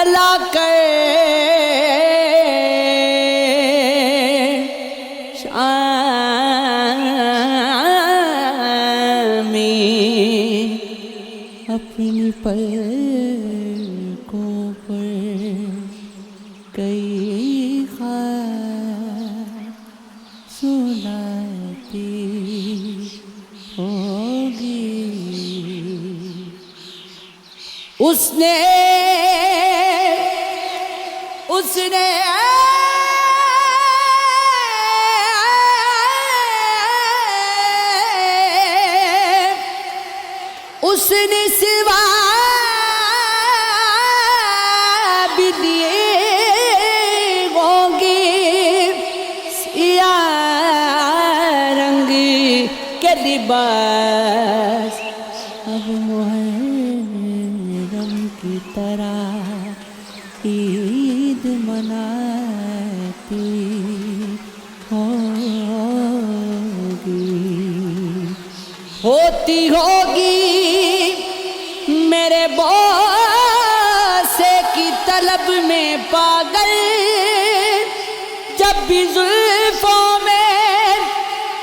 जला कर शामी अपनी पलकों पर कई ख्वाब सुनाती होगी। उसने सिवा भी दिए होंगे सिया रंग के लिबास। अब मुहर्रम की तरह ईद मनाती होती होगी मेरे बोसे की तलब में पागल। जब भी जुल्फों में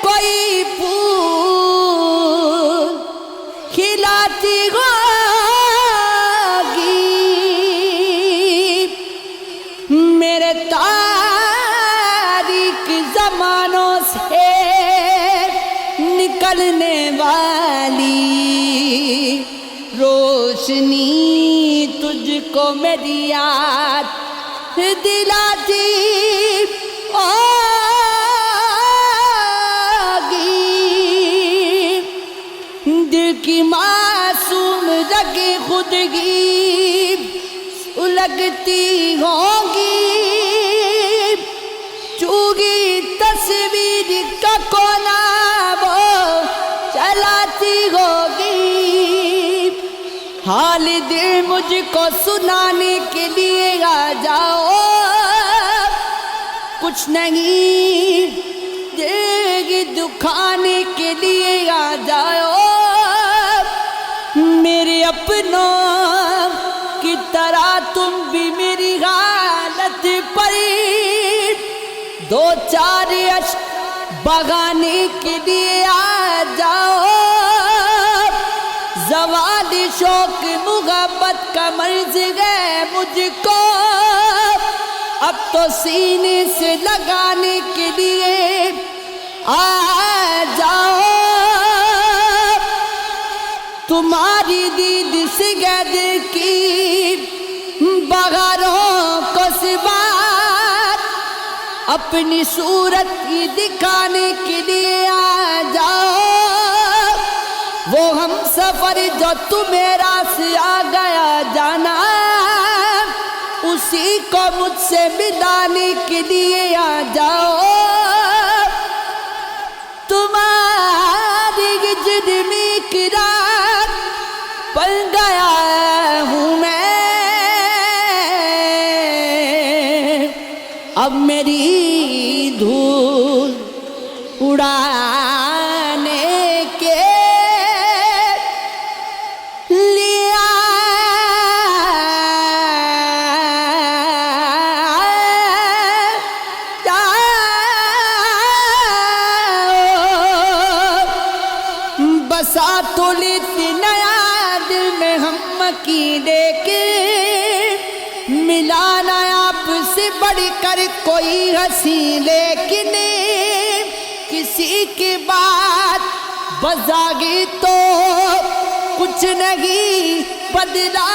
कोई फूल खिलाती होगी मेरे तारीख जमानों से निकलने वाली रोशनी तुझको मेरी याद दिलाती होगी। दिल की मासूम रगे खुदगी उलगती होगी। चूगी तस्वीर का कोना वो चलाती होगी। हाल दिल मुझको सुनाने के लिए आ जाओ। कुछ नहीं देगी दुखाने के लिए आ जाओ। मेरे अपनों की तरह तुम भी मेरी हालत पर दो चार अश्क बगाने के लिए आ जाओ। ज़वाली शौक मुहब्बत का मर्ज है मुझको अब तो सीने से लगाने के लिए आ जाओ। तुम्हारी दीद से गद की बगारों को सिबार अपनी सूरत की दिखाने के लिए आ जाओ। वो हम सफर जो तुम्हें रास्ते आ गया जाना उसी को मुझसे मिलाने के लिए आ जाओ। तुम्हारी जिद्दी की रात पल गया हूँ मैं। अब मेरी धूल उड़ाने के नया दिल में हम की देखे मिलाना आपसे बढ़कर कोई हंसी लेकिन किसी की बात बजागी तो कुछ नहीं बदला।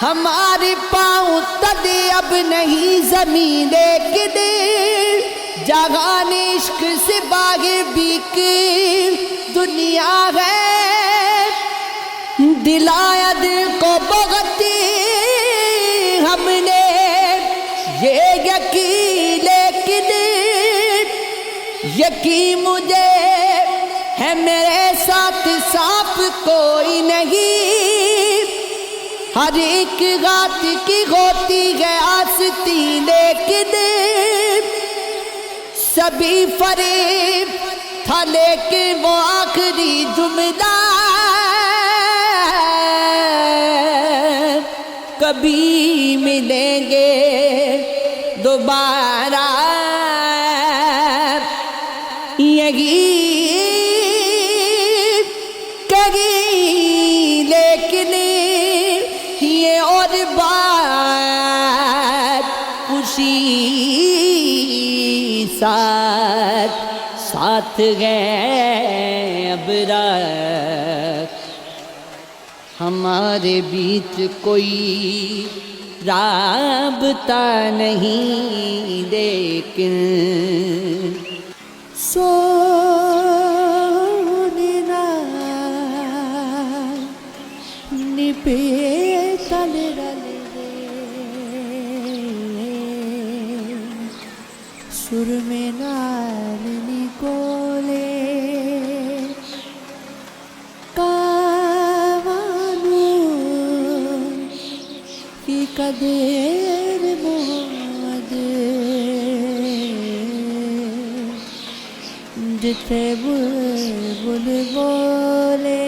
हमारे पाँव तले अब नहीं जमीन लेकिन जगाने इश्क से बागे बीके दुनिया है। दिलाया दिल को भगती हमने ये यकीन लेकिन यकीन मुझे है मेरे साथ सांप कोई नहीं। हर एक रात की होती है आस्ती लेकिन सभी फरेब था लेकिन वो आखिरी जुमला कभी मिलेंगे दोबारा यही कहीं, लेकिन ये और बात उसी साथ साथ गए अब रात। हमारे बीच कोई राबता नहीं, लेकिन सोने ना निपे तल रल सुर में नाल निकोले कावानू की कदेर मोहम्मद जिथे बुलबुल बोले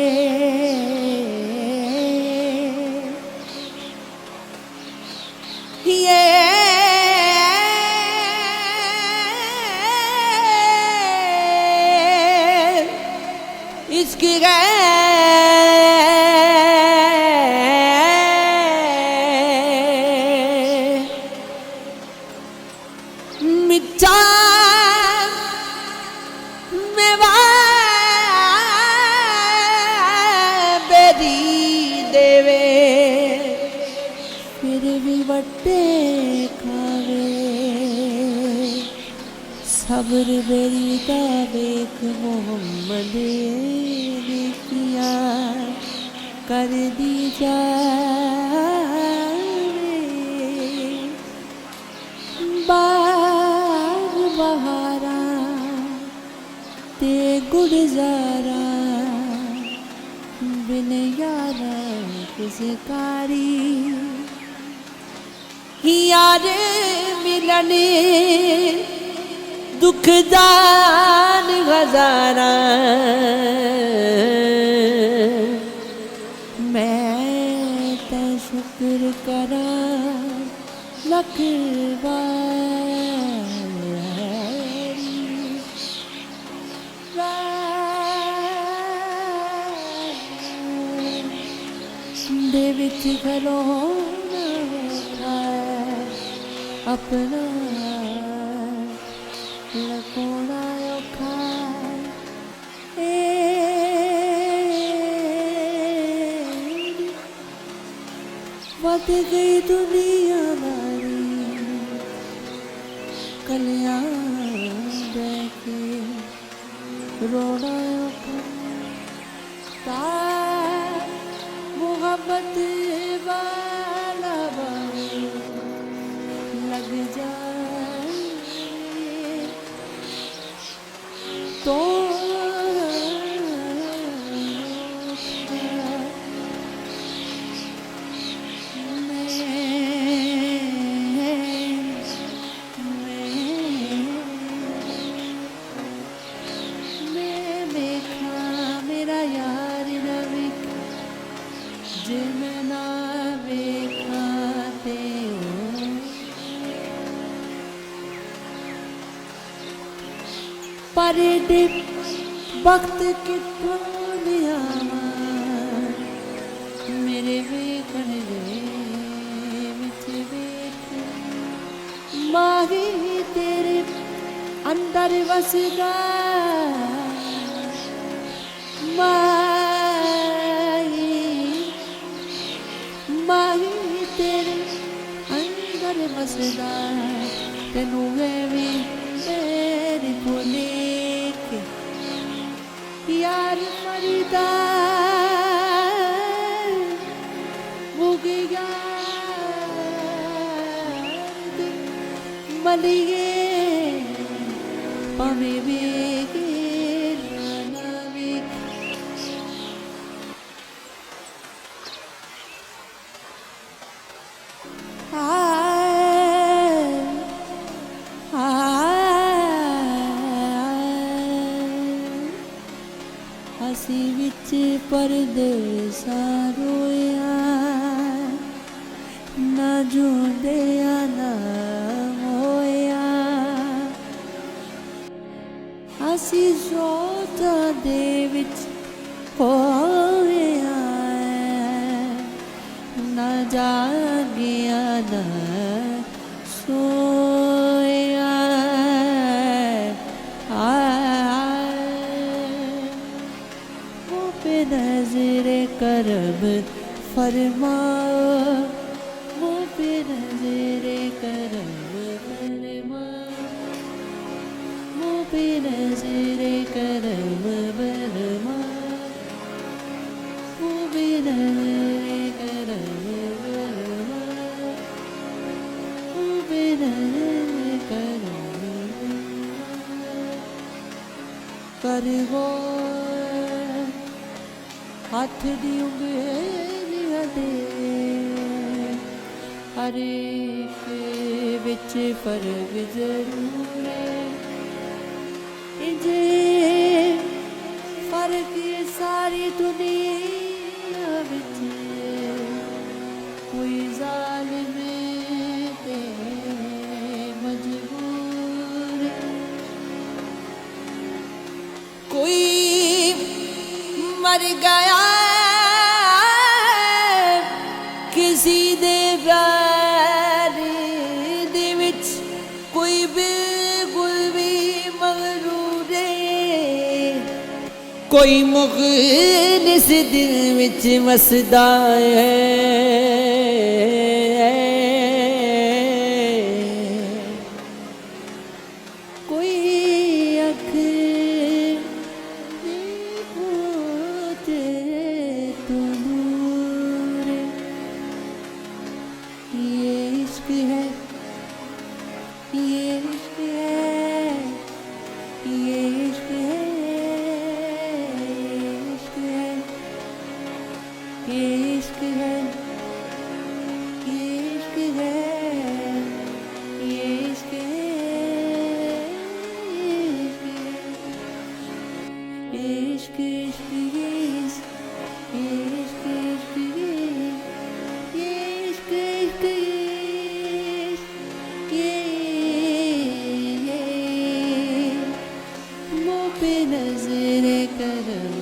ये इसकी मिठा मेवा बेरी देवे फिर भी वट्टे खावे सब्र बेरी का बेक मोहम्मद ने किया कर दी जावे बाग बहारा ते गुड़जारा बिन यारा किसकारी यार मिलने दुखदान हजारा मैं ते शुक्र करा लख दे विच खलोना अपना लकोड़ा औखा वध गई दुनिया वाली कलियां देखे रोना औखा मोहब्बत वाला लग जाए तो मेरा यार रवि जिमना वेखाते हो पर वक्त कितों लिया मेरे वेखन दे विच वेख माही तेरे अंदर वसदा माही तेरे अंदर वसदा तेनू भी मेरी बोले के यार मरदा मुग यार मलिए पवे वेगे नाना वेग हसी विच परदेसा रोया ना ਜੂੰਦਿਆਂ ਨਾ ਮੋਇਆ ਅਸੀਂ ਸੋਚਾਂ ਦੇ ਵਿੱਚ ਹੋਇਆ ਨਾ ਜਾਗਿਆ ਨਾ सोया वो पे नजरे करम फरमाओ वो पे नजरे करम फरमाओ वो पे नजरे करम फरमाओ वो पे नजरे करम कर गो हाथ दी उंगलियां दे हर एक विच फर्क जरूर है जे फर्क सारी दुनिया विच कोई जालिम कोई मर गया किसी दे प्यार दे विच कोई बिल्कुल भी मगरूर कोई मुखलिस दिल विच वसदा है कोई अख नजरे करम